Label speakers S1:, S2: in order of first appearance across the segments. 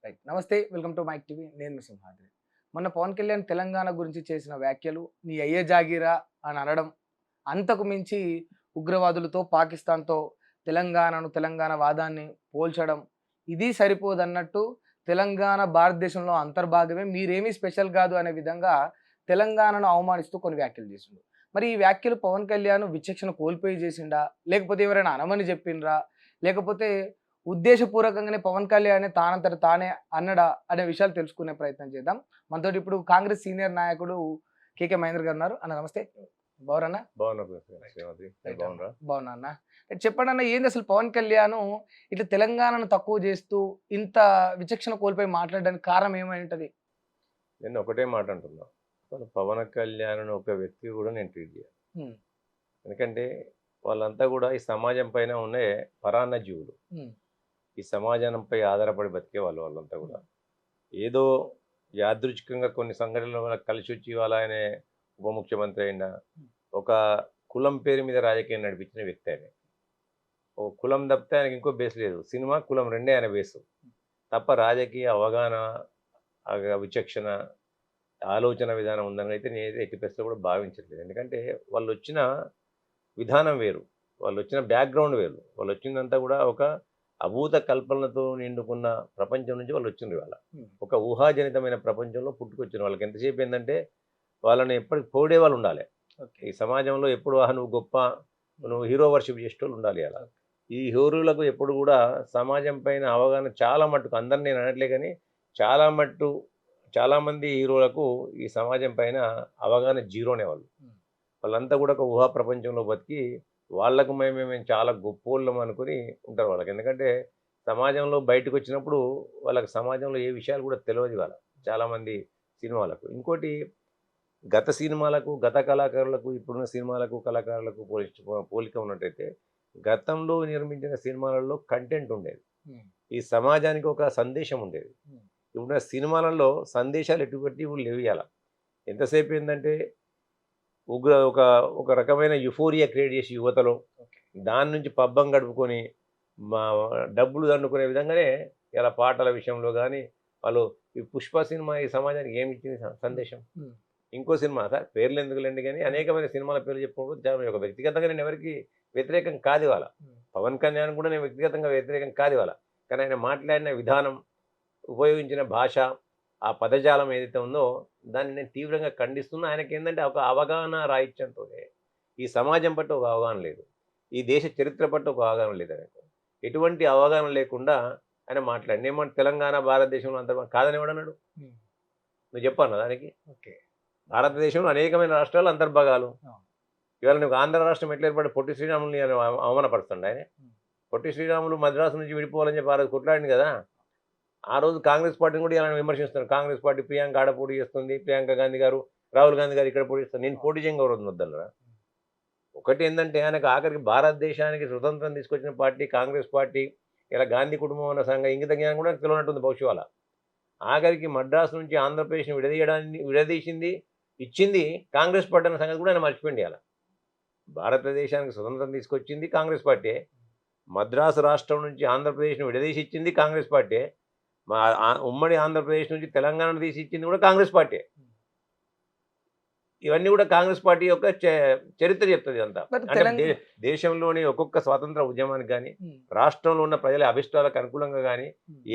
S1: Right. నమస్తే. Welcome to Mic TV. నేను మీ సింహాద్రి. మొన్న పవన్ కళ్యాణ్ తెలంగాణ గురించి చేసిన వ్యాఖ్యలు నీ అయ్యే జాగీరా అని అనడం, అంతకు మించి ఉగ్రవాదులతో, పాకిస్తాన్‌తో తెలంగాణ వాదాన్ని పోల్చడం, ఇది సరిపోదన్నట్టు తెలంగాణ భారతదేశంలో అంతర్భాగమే, మీరేమీ స్పెషల్ గాదు అనే విధంగా తెలంగాణను అవమానిస్తూ కొన్ని వ్యాఖ్యలు చేసిండు. మరి ఈ వ్యాఖ్యలు పవన్ కళ్యాణ్ విచక్షణ కోల్పోయి చేసిండా? లేకపోతే ఎవరైనా అనమని చెప్పిండ్రా? లేకపోతే ఉద్దేశపూర్వకంగానే పవన్ కళ్యాణే తానంతట తానే అన్నడా? అనే విషయాలు తెలుసుకునే ప్రయత్నం చేద్దాం. మనతోటి ఇప్పుడు కాంగ్రెస్ సీనియర్ నాయకుడు కేకే మహేంద్ర గారు ఉన్నారు. అన్న నమస్తే. బాగున్నారా?
S2: బాగున్నా శ్రీమతి.
S1: రైట్ అన్న.
S2: బాగున్నారా?
S1: బాగున్నా అన్న. చెప్పండన్న, ఏంది అసలు పవన్ కళ్యాణ్ ఇట్లా తెలంగాణను తక్కువ చేస్తూ ఇంత విచక్షణ కోల్పోయి మాట్లాడడానికి కారణం ఏమై ఉంటది?
S2: నేను ఒకటే మాట అంటున్నా. అసలు పవన్ కళ్యాణ్ అనే ఒక వ్యక్తి కూడా నేను ట్రీట్ చేయను.
S1: హ్మ్.
S2: ఎందుకంటే వాళ్ళంతా కూడా ఈ సమాజం పైన ఉండే పరాన్న జీవులు.
S1: హ్మ్.
S2: ఈ సమాజంపై ఆధారపడి బతికే వాళ్ళంతా కూడా ఏదో యాదృచ్ఛికంగా కొన్ని సంఘటనల వల్ల కలిసి వచ్చి వాళ్ళ ఆయన ఉప ముఖ్యమంత్రి అయిన ఒక కులం పేరు మీద రాజకీయం నడిపించిన వ్యక్తి ఆయన. ఒక కులం తప్పితే ఆయనకి ఇంకో బేస్ లేదు. సినిమా కులం రెండే ఆయన బేసు తప్ప రాజకీయ అవగాహన, విచక్షణ, ఆలోచన విధానం ఉందని అయితే నేనైతే ఎట్టి పరిస్థితుల్లో కూడా భావించట్లేదు. ఎందుకంటే వాళ్ళు వచ్చిన విధానం వేరు, వాళ్ళు వచ్చిన బ్యాక్గ్రౌండ్ వేరు, వాళ్ళు వచ్చిందంతా కూడా ఒక అభూత కల్పనలతో నిండుకున్న ప్రపంచం నుంచి వాళ్ళు వచ్చిండ్రు. వాళ్ళ ఒక ఊహాజనితమైన ప్రపంచంలో పుట్టుకొచ్చిన వాళ్ళకి ఎంతసేపు ఏంటంటే వాళ్ళని ఎప్పటికి పొగిడే వాళ్ళు ఉండాలి. ఈ సమాజంలో ఎప్పుడు నువ్వు గొప్ప, నువ్వు హీరో వర్షిప్ చేసేటోళ్ళు ఉండాలి. అలా ఈ హీరోలకు ఎప్పుడు కూడా సమాజం పైన అవగాహన చాలా మట్టుకు, అందరిని నేను అనట్లే కానీ చాలామంది హీరోలకు ఈ సమాజం పైన అవగాహన జీరోనే. వాళ్ళంతా కూడా ఒక ఊహా ప్రపంచంలో బతికి వాళ్ళకు మేము చాలా గొప్పోళ్ళం అనుకుని ఉంటారు వాళ్ళకి. ఎందుకంటే సమాజంలో బయటకు వచ్చినప్పుడు వాళ్ళకి సమాజంలో ఏ విషయాలు కూడా తెలియదు వాళ్ళ చాలామంది సినిమాలకు. ఇంకోటి, గత సినిమాలకు, గత కళాకారులకు, ఇప్పుడున్న సినిమాలకు, కళాకారులకు పోలిక ఉన్నట్టయితే గతంలో నిర్మించిన సినిమాలలో కంటెంట్ ఉండేది, ఈ సమాజానికి ఒక సందేశం ఉండేది. ఇప్పుడున్న సినిమాలలో సందేశాలు ఎటువంటి లేవు. ఇవాళ ఎంతసేపు ఏంటంటే ఒక ఒక రకమైన యుఫోరియా క్రియేట్ చేసి యువతలో దాని నుంచి పబ్బం గడుపుకొని మా డబ్బులు దండుకునే విధంగానే ఇలా పాటల విషయంలో కానీ వాళ్ళు ఈ పుష్ప సినిమా ఈ సమాజానికి ఏమి ఇచ్చింది సందేశం? ఇంకో సినిమా సార్ పేర్లు ఎందుకులేండి కానీ అనేకమైన సినిమాల పేర్లు చెప్పుకోవడం ఒక వ్యక్తిగతంగా నేను ఎవరికి వ్యతిరేకం కాదు ఇవాళ. పవన్ కళ్యాణ్ కూడా నేను వ్యక్తిగతంగా వ్యతిరేకం కాదు ఇవాళ. కానీ ఆయన మాట్లాడిన విధానం, ఉపయోగించిన భాష, ఆ పదజాలం ఏదైతే ఉందో దాన్ని నేను తీవ్రంగా ఖండిస్తున్నా. ఆయనకి ఏంటంటే ఒక అవగాహన రాహిత్యంతోనే ఈ సమాజం పట్ల ఒక అవగాహన లేదు, ఈ దేశ చరిత్ర పట్ల ఒక అవగాహన లేదు. ఆయనకు ఎటువంటి అవగాహన లేకుండా ఆయన మాట్లాడి ఏమంటే తెలంగాణ భారతదేశంలో అంత కాదని ఎవడన్నాడు? నువ్వు చెప్పాను దానికి.
S1: ఓకే.
S2: భారతదేశంలో అనేకమైన రాష్ట్రాలు అంతర్భాగాలు. ఇవాళ నువ్వు ఆంధ్ర రాష్ట్రం ఎట్లా ఏర్పడి పొట్టి శ్రీరాములు అవమానపడుతుండే ఆయన. పొట్టి శ్రీరాములు మద్రాసు నుంచి విడిపోవాలని చెప్పి ఆ రోజు కొట్లాడింది కదా. ఆ రోజు కాంగ్రెస్ పార్టీని కూడా ఇలా విమర్శిస్తున్నారు. కాంగ్రెస్ పార్టీ ప్రియాంక ఆడ పోటీ చేస్తుంది, ప్రియాంక గాంధీ గారు, రాహుల్ గాంధీ గారు ఇక్కడ పోటీ చేస్తారు. నేను పోటీ చేయంగా రోజు వద్దనరా. ఒకటి ఏంటంటే ఆయనకు ఆఖరికి భారతదేశానికి స్వతంత్రం తీసుకొచ్చిన పార్టీ కాంగ్రెస్ పార్టీ. ఇలా గాంధీ కుటుంబం అన్న సంఘ ఇంగిత జ్ఞానం కూడా తెలియనట్టుంది బహుశా. వాళ్ళ ఆఖరికి మద్రాసు నుంచి ఆంధ్రప్రదేశ్ని విడదీసింది, ఇచ్చింది కాంగ్రెస్ పార్టీ అన్న సంగతి కూడా ఆయన మర్చిపోయింది. అలా భారతదేశానికి స్వతంత్రం తీసుకొచ్చింది కాంగ్రెస్ పార్టీ, మద్రాసు రాష్ట్రం నుంచి ఆంధ్రప్రదేశ్ని విడదీసి ఇచ్చింది కాంగ్రెస్ పార్టీ, మా ఉమ్మడి ఆంధ్రప్రదేశ్ నుంచి తెలంగాణను తీసి ఇచ్చింది కూడా కాంగ్రెస్ పార్టీ. ఇవన్నీ కూడా కాంగ్రెస్ పార్టీ యొక్క చరిత్ర చెప్తుంది అంతా. అంటే దేశంలోని ఒక్కొక్క స్వాతంత్ర ఉద్యమానికి కానీ, రాష్ట్రంలో ఉన్న ప్రజల అభిష్టాలకు అనుకూలంగా కానీ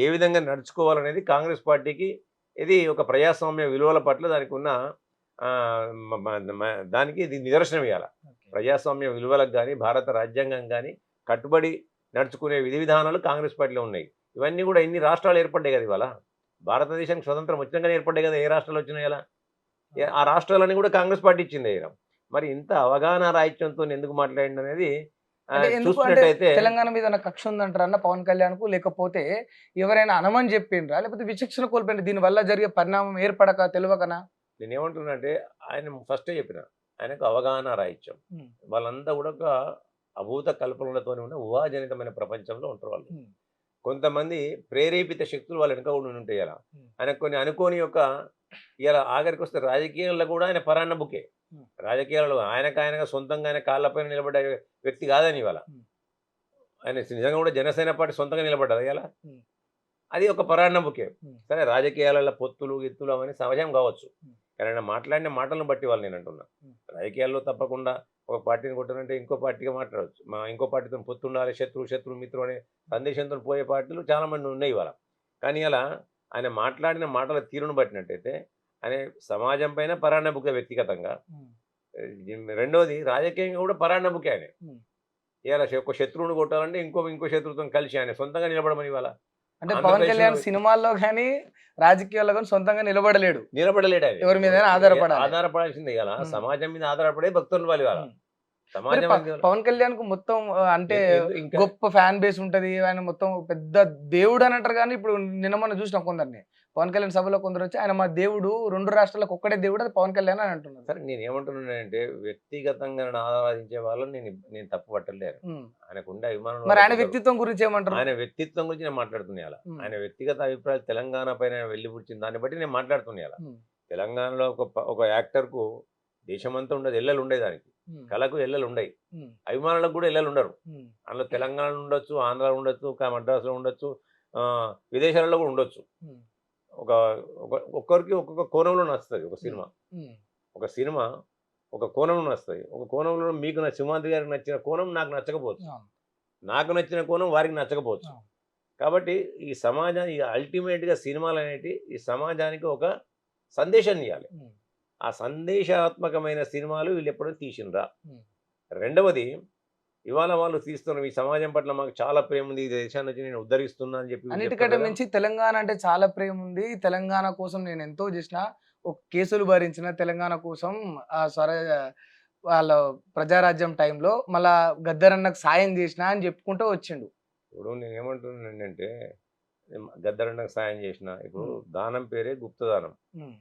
S2: ఏ విధంగా నడుచుకోవాలనేది కాంగ్రెస్ పార్టీకి, ఇది ఒక ప్రజాస్వామ్య విలువల పట్ల దానికి ఉన్న దానికి ఇది నిదర్శనం. ఇవ్వాలి ప్రజాస్వామ్య విలువలకు కానీ, భారత రాజ్యాంగం కానీ కట్టుబడి నడుచుకునే విధి విధానాలు కాంగ్రెస్ పార్టీలో ఉన్నాయి. ఇవన్నీ కూడా ఇన్ని రాష్ట్రాలు ఏర్పడ్డాయి కదా. ఇవాళ భారతదేశానికి స్వతంత్రం వచ్చినాకనే ఏర్పడ్డాయి కదా. ఏ రాష్ట్రాలు వచ్చినాయి ఇలా? ఆ రాష్ట్రాలన్నీ కూడా కాంగ్రెస్ పార్టీ ఇచ్చింది. మరి ఇంత అవగాహన రాహిత్యంతో ఎందుకు మాట్లాడింది అనేది చూసుకున్నట్టయితే
S1: తెలంగాణ మీద కక్ష ఉందంటారన్న పవన్ కళ్యాణ్కు, లేకపోతే ఎవరైనా అనమని చెప్పిండ్రా, లేకపోతే విచక్షణ కోల్పోయింది దీని వల్ల జరిగే పరిణామం ఏర్పడక తెలియకనా?
S2: నేనేమంటున్నానంటే ఆయన ఫస్టే చెప్పిన ఆయనకు అవగాహన రాహిత్యం. వాళ్ళంతా కూడా ఒక అభూత కల్పనలతో ఉన్న ఊహాజనితమైన ప్రపంచంలో ఉంటారు వాళ్ళు. కొంతమంది ప్రేరేపిత శక్తులు వాళ్ళ వెనుక ఉండి ఉంటాయి. ఇలా ఆయన కొన్ని అనుకోని ఇలా ఆఖరికి వస్తే రాజకీయాల్లో కూడా ఆయన పరాన్న బుకే. రాజకీయాలలో ఆయనగా సొంతంగా ఆయన కాళ్ళపైన నిలబడ్డ వ్యక్తి కాదని ఇవాళ. ఆయన నిజంగా కూడా జనసేన పార్టీ సొంతంగా నిలబడ్డది. ఇలా అది ఒక పరాన్నముకే.
S1: ఉమ్,
S2: సరే రాజకీయాలలో పొత్తులు గిత్తులు అవన్నీ సహజం కావచ్చు.
S1: ఉమ్,
S2: కానీ ఆయన మాట్లాడిన మాటలను బట్టి వాళ్ళు నేను అంటున్నా.
S1: ఉమ్,
S2: రాజకీయాల్లో తప్పకుండా ఒక పార్టీని కొట్టాలంటే ఇంకో పార్టీగా మాట్లాడవచ్చు. ఇంకో పార్టీతో పొత్తు ఉండాలి, శత్రువు మిత్రుడు అనే సందేశంతో పోయే పార్టీలు చాలామంది ఉన్నాయి ఇవాళ. కానీ అలా ఆయన మాట్లాడిన మాటల తీరును బట్టినట్టయితే ఆయన సమాజం పైన పరాన్నముకే వ్యక్తిగతంగా.
S1: ఉమ్,
S2: రెండోది రాజకీయంగా కూడా పరాన్నముకే ఆయన.
S1: ఉమ్.
S2: ఇవాళ ఒక శత్రువుని కొట్టాలంటే ఇంకో శత్రువుతో కలిసి ఆయన సొంతంగా నిలబడమని ఇవాళ
S1: అంటే పవన్
S2: ఆంధ్రప్రదేశ్లో
S1: కళ్యాణ్ సినిమాల్లో కానీ రాజకీయాల్లో కానీ సొంతంగా నిలబడలేడు,
S2: నిలబడలేడు ఆయన.
S1: ఎవరి మీదైనా ఆధారపడాలి.
S2: ఆధారపడాల్సిందే ఇవాళ.
S1: ఉమ్.
S2: సమాజం మీద ఆధారపడే భక్తులు వాళ్ళు ఇవాళ.
S1: ఉమ్. మరి
S2: సమాజం అనేది ఇవాళ.
S1: పవన్ కళ్యాణ్ కు మొత్తం అంటే
S2: ఇంకా
S1: గొప్ప ఫ్యాన్ బేస్ ఉంటది, ఆయన మొత్తం పెద్ద దేవుడు అని అంటారు. కానీ ఇప్పుడు నిన్న మొన్న చూసినాం కొందరిని, పవన్ కళ్యాణ్ సభలో కొందరు వచ్చి ఆయన మా దేవుడు, 2 రాష్ట్రాలకు ఒక్కడే దేవుడు, అది పవన్ కళ్యాణ్ అని అంటున్నారు.
S2: సరే నేను ఏమంటున్నానంటే వ్యక్తిగతంగా నన్ను ఆరాధించే వాళ్ళని నేను తప్పు పట్టలేను.
S1: ఉమ్.
S2: ఆయనకు ఉండే అభిమానం
S1: మరి ఆయన
S2: వాళ్ళకు
S1: వ్యక్తిత్వం గురించి ఏమంటారు?
S2: ఆయన వ్యక్తిత్వం గురించి నేను మాట్లాడుతున్నా ఇవాళ.
S1: ఉమ్.
S2: ఆయన వ్యక్తిగత అభిప్రాయాలు తెలంగాణ పైన వెళ్ళిపుచ్చిన దాన్ని బట్టి నేను మాట్లాడుతున్నా ఇవాళ.
S1: ఉమ్.
S2: తెలంగాణలో ఒక యాక్టర్కు దేశమంతా ఉండదు, ఎల్లలు ఉండేది దానికి.
S1: ఉమ్.
S2: కళకు ఎల్లలు ఉండయి,
S1: ఉమ్.
S2: అభిమానులకు కూడా ఎల్లలు ఉండరు.
S1: ఉమ్.
S2: అందులో తెలంగాణలో ఉండొచ్చు, ఆంధ్రాలో ఉండొచ్చు, మద్రాసులో ఉండొచ్చు, విదేశాలలో కూడా ఉండొచ్చు.
S1: ఉమ్.
S2: ఒక్కొక్కరికి ఒక్కొక్క కోణంలో నచ్చుతుంది ఒక సినిమా.
S1: ఉమ్.
S2: ఒక సినిమా ఒక కోణంలో నచ్చుతుంది. ఒక కోణంలో మీకు సింహాద్రి గారికి నచ్చిన కోణం నాకు నచ్చకపోవచ్చు,
S1: అవును.
S2: నాకు నచ్చిన కోణం వారికి నచ్చకపోవచ్చు.
S1: అవును.
S2: కాబట్టి ఈ సమాజానికి అల్టిమేట్గా సినిమాలు అనేటి ఈ సమాజానికి ఒక సందేశాన్ని ఇవ్వాలి.
S1: ఉమ్.
S2: ఆ సందేశాత్మకమైన సినిమాలు వీళ్ళు ఎప్పుడూ తీసిండ్రా.
S1: ఉమ్.
S2: రెండవది, ఇవాళ వాళ్ళు తీస్తున్న ఈ సమాజం పట్ల మాకు చాలా ప్రేమ ఉంది, ఈ దేశాన్ని వచ్చి నేను ఉద్ధరిస్తున్నా అని చెప్పి వీళ్ళు
S1: అన్నిటికంటే
S2: చెప్తారు కదా.
S1: మించి తెలంగాణ అంటే చాలా ప్రేమ ఉంది, తెలంగాణ కోసం నేను ఎంతో చేసిన, ఒక కేసులు భరించిన తెలంగాణ కోసం. వాళ్ళ ప్రజారాజ్యం టైంలో మళ్ళా గద్దరన్నకు సాయం చేసిన అని చెప్పుకుంటూ వచ్చిండు.
S2: ఇప్పుడు నేను ఏమంటున్నానంటే గద్దరన్నకు సాయం చేసిన, ఇప్పుడు
S1: ఉమ్.
S2: దానం పేరే గుప్తదానం.
S1: ఉమ్.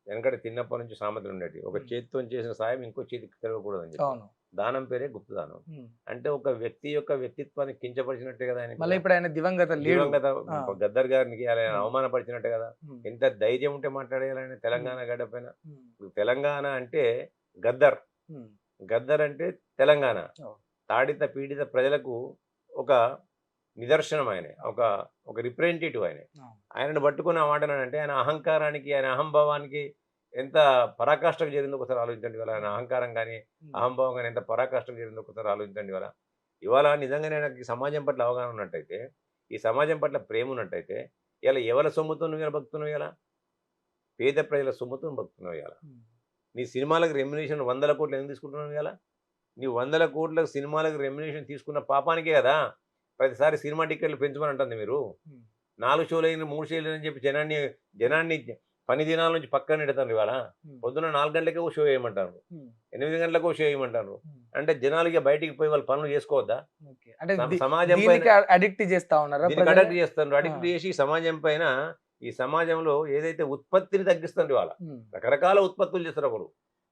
S2: వెనకటి తిన్నప్పటి నుంచి సామెతలు ఉండేవి, ఒక చేతితో చేసిన సాయం ఇంకో చేతికి తిరగకూడదని చెప్పి.
S1: అవును.
S2: దానం పేరే గుప్తదానం.
S1: ఉమ్.
S2: అంటే ఒక వ్యక్తి యొక్క వ్యక్తిత్వాన్ని కించపరిచినట్టే కదా ఆయన.
S1: మళ్ళీ ఇప్పుడు ఆయన దివంగత లేడు.
S2: దివంగత
S1: ఆ.
S2: గద్దర్ గారికి ఆయన
S1: ఉమ్.
S2: అవమానపరిచినట్టే కదా.
S1: ఉమ్.
S2: ఎంత ధైర్యం ఉంటే మాట్లాడేయాలని తెలంగాణ గడ్డ పైన.
S1: ఉమ్.
S2: ఇప్పుడు తెలంగాణ అంటే గద్దర్,
S1: ఉమ్.
S2: గద్దర్ అంటే తెలంగాణ.
S1: అవును.
S2: తాడిత పీడిత ప్రజలకు ఒక నిదర్శనం ఆయన, ఒక రిప్రజెంటేటివ్ ఆయన.
S1: అవును.
S2: ఆయనను పట్టుకుని ఆ మాటనంటే ఆయన అహంకారానికి, ఆయన అహంభావానికి ఎంత పరాకాష్ఠకు చేరిందో ఒకసారి ఆలోచించండి. ఇవాళ ఆయన అహంకారం కానీ
S1: ఉమ్.
S2: అహంభావం కానీ ఎంత పరాకాష్ఠకు చేరిందో ఒకసారి ఆలోచించండి. ఇవాళ నిజంగానే నాకు ఈ సమాజం పట్ల అవగాహన ఉన్నట్టయితే, ఈ సమాజం పట్ల ప్రేమ ఉన్నట్టయితే, ఇలా ఎవరి సొమ్ముతో నువ్వు ఇలా భక్తున్నావు? ఇలా పేద ప్రజల సొమ్ముతో భక్తున్నావు. ఇలా
S1: ఉమ్.
S2: నీ సినిమాలకు రెమ్యునేషన్ 100 కోట్లు ఎందుకు తీసుకుంటున్నావు? ఇలా నీ 100 కోట్లకు సినిమాలకు రెమ్యునేషన్ తీసుకున్న పాపానికే కదా ప్రతిసారి సినిమా టికెట్లు పెంచమని అంటుంది. మీరు
S1: ఉమ్.
S2: 4 షోలు అయిన 3 షోలు అని చెప్పి జనాన్ని పని దినాల నుంచి పక్కన పెడతారు. ఇవాళ
S1: ఉమ్.
S2: పొద్దున్న 4 గంటలకే ఓ షో వేయమంటారు,
S1: ఉమ్.
S2: 8 గంటలకు ఓ షో వేయమంటారు.
S1: ఉమ్.
S2: అంటే జనాలు ఇక బయటికి పోయి వాళ్ళ పనులు చేసుకోవద్దా?
S1: ఓకే. అంటే
S2: సమాజం
S1: దీనికి
S2: పైన
S1: అడిక్ట్ చేస్తా ఉన్నారా
S2: దీనికి
S1: ప్రజల్ని?
S2: అడక్ట్ చేస్తారు. అడిక్ట్ చేసి సమాజం పైన, ఈ సమాజంలో ఏదైతే ఉత్పత్తిని తగ్గిస్తుంది వాళ్ళ
S1: ఉమ్.
S2: రకరకాల ఉత్పత్తులు చేస్తారు. ఒకరు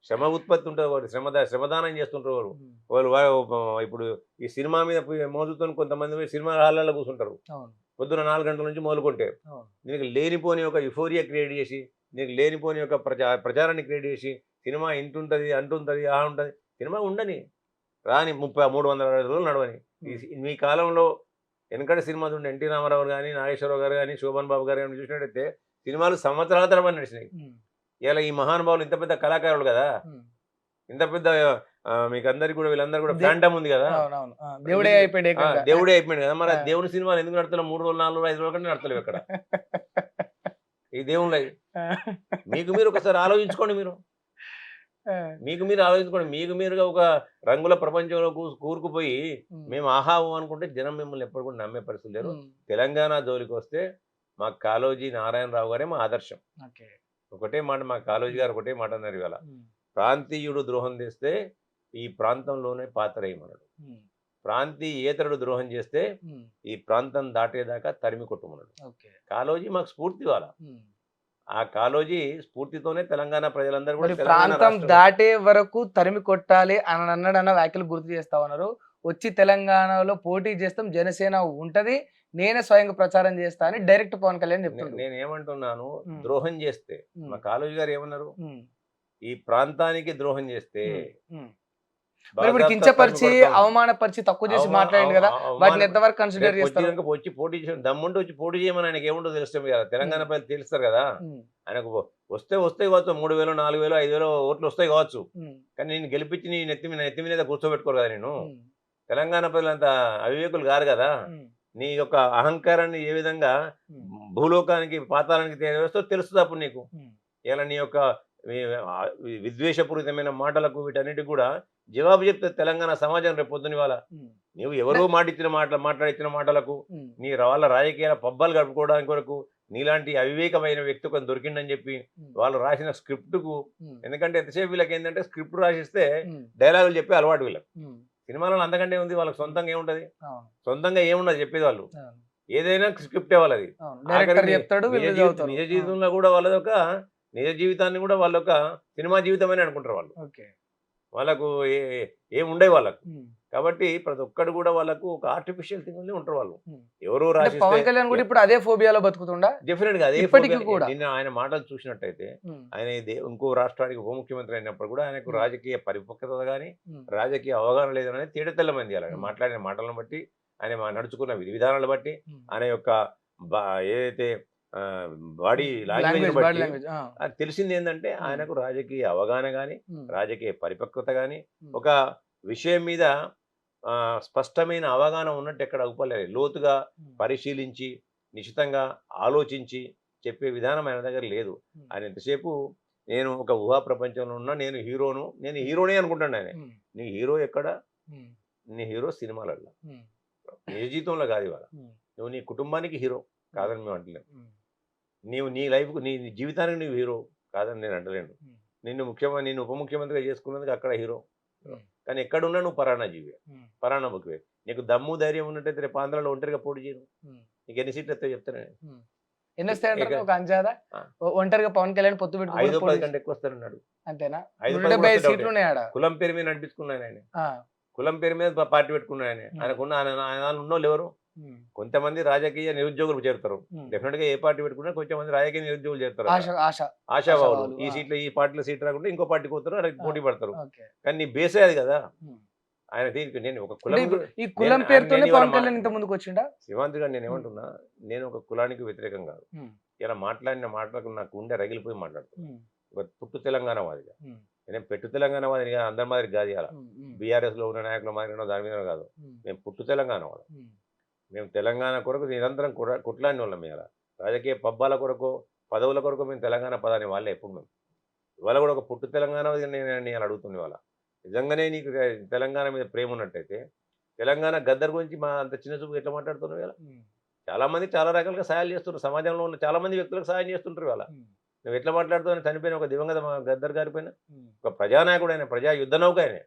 S2: శ్రమ ఉత్పత్తి ఉంటుంది, ఒకరు శ్రమదానం చేస్తుంటారు.
S1: ఉమ్.
S2: ఇప్పుడు ఈ సినిమా మీద మోజుతో కొంతమంది పోయి సినిమా హాళ్ళలో కూర్చుంటారు
S1: అవును.
S2: పొద్దున 4 గంటల నుంచి మొదలుకుంటే.
S1: అవును.
S2: దీనికి లేనిపోని ఒక యుఫోరియా క్రియేట్ చేసి, దీనికి లేనిపోని ఒక ప్రచారాన్ని క్రియేట్ చేసి, సినిమా ఇంటుంటుంది అంటుంటుంది ఆ ఉంటుంది. సినిమా ఉండని రాని 360 రోజులు నడవని. మీ కాలంలో వెనకటి సినిమా చూడండి, ఎన్టీ రామారావు కానీ, నాగేశ్వరరావు గారు కానీ, శోభన్ బాబు గారు కానీ చూసినట్టయితే సినిమాలు సంవత్సరాల తరబడి నడిచినాయి.
S1: ఉమ్.
S2: ఇలా ఈ మహానుభావులు ఇంత పెద్ద కళాకారులు కదా,
S1: ఉమ్.
S2: ఇంత పెద్ద మీకు అందరికి కూడా వీళ్ళందరూ కూడా ఫ్యాంటమ్ ఉంది కదా,
S1: అవునవును. దేవుడే అయిపోయాడు ఏకంగా.
S2: దేవుడే అయిపోయింది కదా. మరి దేవుని సినిమాలు ఎందుకు నడతలేవు? 3 రోజులు 4 రోజులు 5 రోజుల కంటే నడతలేవు ఇక్కడ ఈ దేవుళ్ళ. మీకు మీరు ఒకసారి ఆలోచించుకోండి. మీకు మీరు ఆలోచించుకోండి. మీకు మీరుగా ఒక రంగుల ప్రపంచంలో కూరుకుపోయి మేము ఆహావు అనుకుంటే జనం మిమ్మల్ని ఎప్పుడు కూడా నమ్మే పరిస్థితి లేరు. తెలంగాణ జోలికి వస్తే మా కాళోజీ నారాయణరావు గారే మా ఆదర్శం.
S1: ఓకే.
S2: ఒకటే మాట మా కాళోజీ గారు ఒకటే మాట అన్నారు ఇవాళ, ప్రాంతీయుడు ద్రోహం చేస్తే ఈ ప్రాంతంలోనే పాతరేయమన్నాడు, ప్రాంతీయేతరుడు ద్రోహం చేస్తే ఈ ప్రాంతం దాటేదాకా తరిమి కొట్టుమన్నాడు. కాళోజీ మాకు స్ఫూర్తి. ఇవాళ ఆ కాళోజీ స్ఫూర్తితోనే తెలంగాణ ప్రజలందరూ కూడా
S1: ప్రాంతం దాటే వరకు తరిమి కొట్టాలి అని అన్నాడన్న వ్యాఖ్యలు గుర్తు చేస్తా ఉన్నారు. వచ్చి తెలంగాణలో పోటీ చేస్తాం, జనసేన ఉంటది, నేనే స్వయంగా ప్రచారం చేస్తా అని డైరెక్ట్ పవన్ కళ్యాణ్ చెప్తున్నాడు.
S2: నేను ఏమంటున్నాను, ద్రోహం చేస్తే మా కాళోజీ గారు ఏమన్నారు, ఈ ప్రాంతానికి ద్రోహం చేస్తే
S1: మరి ఇప్పుడు కించపరిచి అవమానపరిచి తక్కువ చేసి మాట్లాడింది కదా, వాటిని ఎంతవరకు కన్సిడర్ చేస్తారు?
S2: వచ్చి పోటీ చేసి దమ్ముంటే వచ్చి పోటీ చేయమని ఆయనకి ఏముంటో తెలుస్తాం కదా, తెలంగాణ ప్రజలు తెలుస్తారు కదా. ఆయనకు వస్తే కావచ్చు 3,000 4,000 5,000 ఓట్లు వస్తాయి కావచ్చు, కానీ నేను గెలిపించి నీ నెత్తి మీద కూర్చోబెట్టుకోరు కదా. నేను తెలంగాణ ప్రజలంతా అవివేకులు కాదు కదా. నీ యొక్క అహంకారాన్ని ఏ విధంగా భూలోకానికి పాతాళానికి వేస్తో తెలుస్తుంది అప్పుడు నీకు. ఇలా నీ యొక్క విద్వేషపూరితమైన మాటలకు వీటన్నిటికి కూడా జవాబు చెప్తే తెలంగాణ సమాజం రేపు పొద్దున ఇవాళ నువ్వు ఎవరో మాట్లాడించిన మాటలకు నీ వాళ్ళ రాజకీయాల పబ్బాలు గడుపుకోవడానికి కొరకు నీలాంటి అవివేకమైన వ్యక్తి ఒక దొరికిందని చెప్పి వాళ్ళు రాసిన స్క్రిప్ట్కు, ఎందుకంటే ఎంతసేపు వీళ్ళకి ఏంటంటే స్క్రిప్ట్ రాసిస్తే డైలాగులు చెప్పే అలవాటు వీళ్ళకి. సినిమాలలో అంతకంటే ఉంది, వాళ్ళకి సొంతంగా ఏముంటది, సొంతంగా ఏముండదు చెప్పేది. వాళ్ళు ఏదైనా స్క్రిప్టే వాళ్ళది. నిజ జీవితంలో కూడా వాళ్ళది ఒక నిజ జీవితాన్ని కూడా వాళ్ళొక సినిమా జీవితమని అనుకుంటారు వాళ్ళు. వాళ్ళకు ఏముండే వాళ్ళకు. కాబట్టి ప్రతి ఒక్కడు కూడా వాళ్ళకు ఒక ఆర్టిఫిషియల్ థింగ్ ఉంటారు వాళ్ళు. ఎవరో
S1: పవన్ కళ్యాణ్ కూడా ఇప్పుడు అదే ఫోబియాలో బతుకుతుండా?
S2: డెఫినెట్ గా అదే కూడా. నిన్న ఆయన మాటలు చూసినట్టయితే ఆయన ఇంకో రాష్ట్రానికి ఉప ముఖ్యమంత్రి అయినప్పుడు కూడా ఆయనకు రాజకీయ పరిపక్వత కానీ రాజకీయ అవగాహన లేదని తేడతెల్లమైంది. అలా మాట్లాడిన మాటలను బట్టి, ఆయన నడుచుకున్న విధి విధానాలు బట్టి, ఆయన యొక్క ఏదైతే బాడీ లాంగ్వేజ్ బట్టి అది తెలిసింది ఏంటంటే ఆయనకు రాజకీయ అవగాహన కానీ రాజకీయ పరిపక్వత కానీ ఒక విషయం మీద స్పష్టమైన అవగాహన ఉన్నట్టు ఎక్కడ అవుపలేదు. లోతుగా పరిశీలించి నిశ్చితంగా ఆలోచించి చెప్పే విధానం ఆయన దగ్గర లేదు. ఆయన ఎంతసేపు నేను ఒక ఊహా ప్రపంచంలో ఉన్నా, నేను హీరోనే అనుకుంటాను. ఆయన నీ హీరో ఎక్కడ? నీ హీరో సినిమాలలో, నిజ జీవితంలో కాదు. ఇవాళ నువ్వు నీ కుటుంబానికి హీరో కాదని మేము అంటలేము. నీవు నీ లైఫ్కు నీ జీవితానికి నువ్వు హీరో కాదని నేను అంటలేను. నిన్ను ఉప ముఖ్యమంత్రిగా చేసుకున్నందుకు అక్కడ హీరో, కానీ ఎక్కడున్నా నువ్వు పరాణా జీవి, పరాణా బుక్వే. నీకు దమ్ము ధైర్యం ఉన్నట్టయితే రేపు ఆంధ్రలో ఒంటరిగా పోటీ చేయను. నీకు ఎన్ని సీట్లు వస్తాయో చెప్తాను.
S1: ఎన్ని వస్తాయంటే ఒక అంచనా ఒంటరిగా పవన్ కళ్యాణ్ పొత్తు పెట్టి
S2: 5-10 కంటే ఎక్కువ వస్తారన్నాడు.
S1: అంతేనా?
S2: 5-10 సీట్లు ఉన్నాయా? కులం పేరు మీద నడిపించుకున్నాను ఆయన. కులం పేరు మీద పార్టీ పెట్టుకున్నాను ఆయన. ఆయనకున్న ఆయన ఉన్నోళ్ళు ఎవరు? కొంతమంది రాజకీయ నిరుద్యోగులు చేరుతారు. డెఫినెట్ గా ఏ పార్టీ పెట్టుకున్నా కొంతమంది రాజకీయ నిరుద్యోగులు చేరుతారు, ఆశావాదులు. ఈ పార్టీలో సీట్ రాకుండా ఇంకో పార్టీకి పోతారు, పోటీ పడతారు. కానీ నీ బేసే అది కదా. ఆయన దీనికి నేను ఒక కులం
S1: పేరుతోనే పవన్ కళ్యాణ్ ఇంత ముందుకు వచ్చిండా?
S2: శివాంతి గారు నేను ఏమంటున్నా, నేను ఒక కులానికి వ్యతిరేకం కాదు. ఇలా మాట్లాడిన మాటలకు నాకు ఉండే రగిలిపోయి మాట్లాడుతున్నాను. ఒక పుట్టు తెలంగాణ వాదిగా, నేను పెట్టు తెలంగాణ వాదిని అందరి మాదిరి కాదు. ఇలా బీఆర్ఎస్ లో ఉన్న నాయకుల మాదిరి దాని మీద కాదు. మేము పుట్టు తెలంగాణ వాడు. మేము తెలంగాణ కొరకు నిరంతరం కుట్లాడిన వాళ్ళం. ఇలా రాజకీయ పబ్బాల కొరకు పదవుల కొరకు మేము తెలంగాణ పదాన్ని వాళ్ళే ఎప్పుడు. మేము ఇవాళ కూడా ఒక పుట్టు తెలంగాణ నేను అడుగుతుంది. ఇవాళ నిజంగానే నీకు తెలంగాణ మీద ప్రేమ ఉన్నట్టయితే తెలంగాణ గద్దర్ గురించి మా అంత చిన్న చూపు ఎట్లా మాట్లాడుతున్నావు? ఇలా చాలామంది చాలా రకాలుగా సహాయాలు చేస్తున్నారు. సమాజంలో ఉన్న చాలామంది వ్యక్తులకు సహాయం చేస్తుంటారు. ఇవాళ నువ్వు ఎట్లా మాట్లాడుతావు? చనిపోయిన ఒక దివంగత గద్దర్ గారి పైన ఒక ప్రజానాయకుడు, ఆయన ప్రజా యుద్ధ నౌక ఆయన.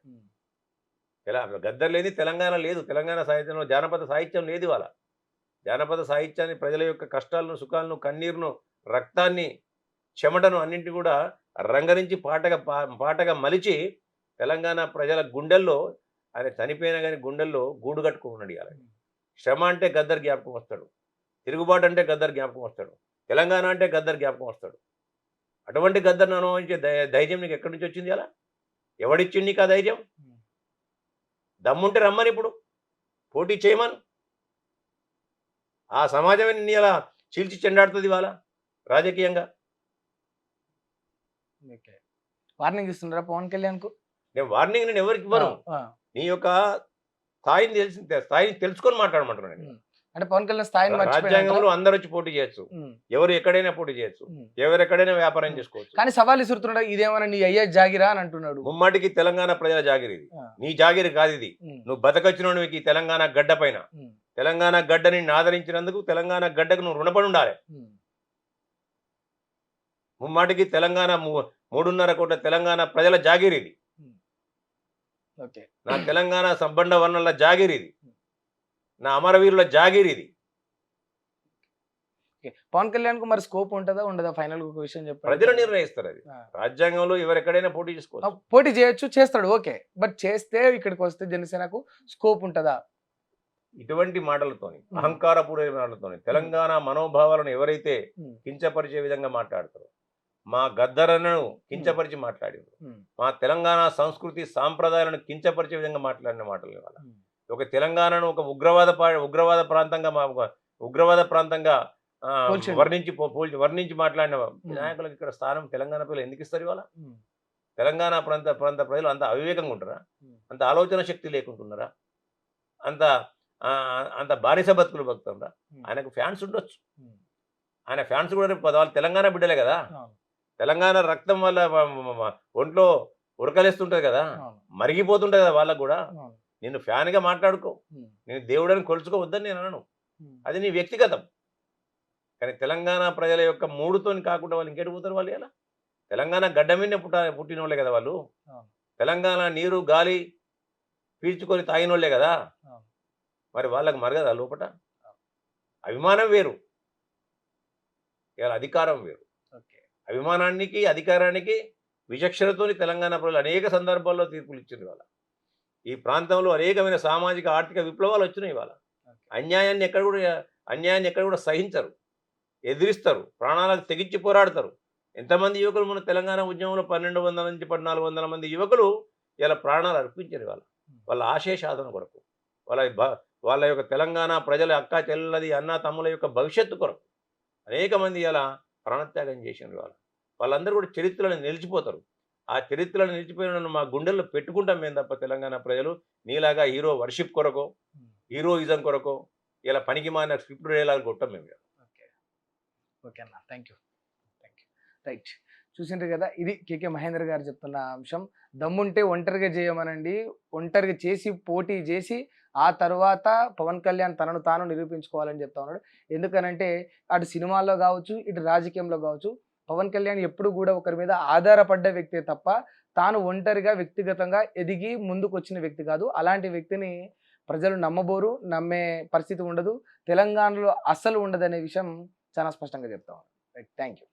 S2: గద్దర్ లేని తెలంగాణ లేదు. తెలంగాణ సాహిత్యంలో జానపద సాహిత్యం లేదు. ఇవాళ జానపద సాహిత్యాన్ని, ప్రజల యొక్క కష్టాలను, సుఖాలను, కన్నీరును, రక్తాన్ని, చెమటను అన్నింటి కూడా రంగరించి పాటగా మలిచి తెలంగాణ ప్రజల గుండెల్లో, ఆయన చనిపోయినా కానీ గుండెల్లో గూడు కట్టుకున్నాడు. ఇవాళ శ్రమ అంటే గద్దర్ జ్ఞాపకం వస్తాడు, తిరుగుబాటు అంటే గద్దర్ జ్ఞాపకం వస్తాడు, తెలంగాణ అంటే గద్దర్ జ్ఞాపకం వస్తాడు. అటువంటి గద్దర్ను అనుభవించే ధైర్యం నీకు ఎక్కడి నుంచి వచ్చింది? అలా ఎవడిచ్చింది నీకు ఆ ధైర్యం? దమ్ముంటే రమ్మని, ఇప్పుడు పోటీ చేయమని. ఆ సమాజమే నీ అలా చీల్చి చెండాడుతుంది ఇవాళ రాజకీయంగా.
S1: వార్నింగ్ ఇస్తున్నారా పవన్ కళ్యాణ్ కు?
S2: నేను వార్నింగ్ నేను ఎవరికి ఇవ్వను. నీ యొక్క స్థాయిని తెలుసుకొని మాట్లాడమంటున్నాను.
S1: అంటే పవన్ కళ్యాణ్ స్థాయిని
S2: రాజ్యాంగంలో అందరూ వచ్చి పోటీ చేయొచ్చు, ఎవరు ఎక్కడైనా పోటీ చేయొచ్చు, ఎవరు ఎక్కడైనా వ్యాపారం చేసుకోవచ్చు.
S1: కానీ సవాల్ ఇస్తున్నాడు, ఇదేమన్నా నీ అయ్యే జాగిరా అని అంటున్నాడు.
S2: ముమ్మాటికి తెలంగాణ ప్రజల జాగిరి ఇది, నీ జాగిరి కాదు ఇది. నువ్వు బతకొచ్చినోడికి ఈ తెలంగాణ గడ్డ పైన, తెలంగాణ గడ్డని ఆదరించినందుకు తెలంగాణ గడ్డకు నువ్వు రుణపడి ఉండాలి. ముమ్మాటికి తెలంగాణ 3.5 కోట్ల తెలంగాణ ప్రజల జాగిరి ఇది. నా తెలంగాణ సంబంధ వర్ణాల జాగిరి ఇది, నా అమరవీరుల జాగిరి ఇది.
S1: పవన్ కళ్యాణ్ కు మరి స్కోప్ ఉంటుందా ఉండదా? ఫైనల్ ఒక విషయం చెప్పారు,
S2: ప్రజలు నిర్ణయిస్తారు. అది రాజ్యాంగంలో ఎవరెక్కడైనా పోటీ చేసుకోవచ్చు,
S1: పోటీ చేయొచ్చు, చేస్తాడు. ఓకే, బట్ చేస్తే ఇక్కడికి వస్తే జనసేనకు స్కోప్ ఉంటుందా?
S2: ఇటువంటి మాటలతోని, అహంకారపూర్వక మాటలతోని తెలంగాణ మనోభావాలను ఎవరైతే కించపరిచే విధంగా మాట్లాడతారో, మా గద్దరన్నను కించపరిచి మాట్లాడిండ్రు, మా తెలంగాణ సంస్కృతి సాంప్రదాయాలను కించపరిచే విధంగా మాట్లాడిన మాటలు ఇవాళ. ఒక తెలంగాణను ఒక ఉగ్రవాద ప్రాంతంగా ఉగ్రవాద ప్రాంతంగా
S1: పోల్చిండు.
S2: వర్ణించి మాట్లాడిన నాయకులకు ఇక్కడ స్థానం తెలంగాణ ప్రజలు ఎందుకు ఇస్తారు ఇవాళ? తెలంగాణ ప్రాంత ప్రజలు అంత అవివేకంగా ఉంటారా? అంత ఆలోచన శక్తి లేకుంటున్నారా? అంత అంత బానిస బతుకులు బతుకుతారా? ఆయనకు ఫ్యాన్స్ ఉండొచ్చు, ఆయన ఫ్యాన్స్ కూడా రేపు వాళ్ళు తెలంగాణ బిడ్డలే కదా, తెలంగాణ రక్తం వల్ల ఒంట్లో ఉరకలేస్తుంటది కదా, మరిగిపోతుంటది కదా వాళ్ళకు కూడా. నేను ఫ్యాన్గా మాట్లాడుకో, నేను దేవుడని కొలుచుకోవద్దని నేను అనను, అది నీ వ్యక్తిగతం. కానీ తెలంగాణ ప్రజల యొక్క మూడుతోని కాకుండా వాళ్ళు ఇంకెటు పోతారు? వాళ్ళు ఎలా తెలంగాణ గడ్డ మీదనే పుట్టిన వాళ్ళే కదా వాళ్ళు. తెలంగాణ నీరు గాలి పీల్చుకొని తాగిన వాళ్ళే కదా. మరి వాళ్ళకి మరగదా లోపట? అభిమానం వేరు, ఇలా అధికారం వేరు. అభిమానానికి అధికారానికి విచక్షణతోని తెలంగాణ ప్రజలు అనేక సందర్భాల్లో తీర్పులు ఇచ్చింది ఇవాళ. ఈ ప్రాంతంలో అనేకమైన సామాజిక ఆర్థిక విప్లవాలు వచ్చినాయి ఇవాళ. అన్యాయాన్ని ఎక్కడ కూడా సహించరు, ఎదిరిస్తారు, ప్రాణాలకు తెగించి పోరాడతారు. ఎంతమంది యువకులు మన తెలంగాణ ఉద్యమంలో 1200 నుంచి 1400 మంది యువకులు ఇలా ప్రాణాలు అర్పించారు ఇవాళ వాళ్ళ ఆశయ సాధన కొరకు, వాళ్ళ యొక్క తెలంగాణ ప్రజల అక్క చెల్లెలది అన్న తమ్ముల యొక్క భవిష్యత్తు కొరకు అనేక మంది ఇలా ప్రాణత్యాగం చేసినారు ఇవాళ. వాళ్ళందరూ కూడా చరిత్రలో నిలిచిపోతారు. ఆ చరిత్రలో నిలిచిపోయిన మా గుండెల్లో పెట్టుకుంటాం మేము తప్ప తెలంగాణ ప్రజలు నీలాగా హీరో వర్షిప్ కొరకో హీరోయిజం కొరకో ఇలా పనికి మాన స్క్రిప్ట్ డైలాగ్ కొట్టాం మేము.
S1: ఓకే అన్న, థ్యాంక్ యూ. రైట్, చూసిండ్రు కదా, ఇది కేకే మహేందర్ గారు చెప్తున్న అంశం. దమ్ముంటే ఒంటరిగా చేయమనండి, ఒంటరిగా చేసి పోటీ చేసి ఆ తర్వాత పవన్ కళ్యాణ్ తనను తాను నిరూపించుకోవాలని చెప్తా ఉన్నాడు. ఎందుకనంటే అటు సినిమాల్లో కావచ్చు, ఇటు రాజకీయంలో కావచ్చు, పవన్ కళ్యాణ్ ఎప్పుడు కూడా ఒకరి మీద ఆధారపడ్డ వ్యక్తే తప్ప తాను ఒంటరిగా వ్యక్తిగతంగా ఎదిగి ముందుకు వచ్చిన వ్యక్తి కాదు. అలాంటి వ్యక్తిని ప్రజలు నమ్మబోరు, నమ్మే పరిస్థితి ఉండదు, తెలంగాణలో అస్సలు ఉండదనే విషయం చాలా స్పష్టంగా చెప్తా ఉన్నాడు. Right, thank you.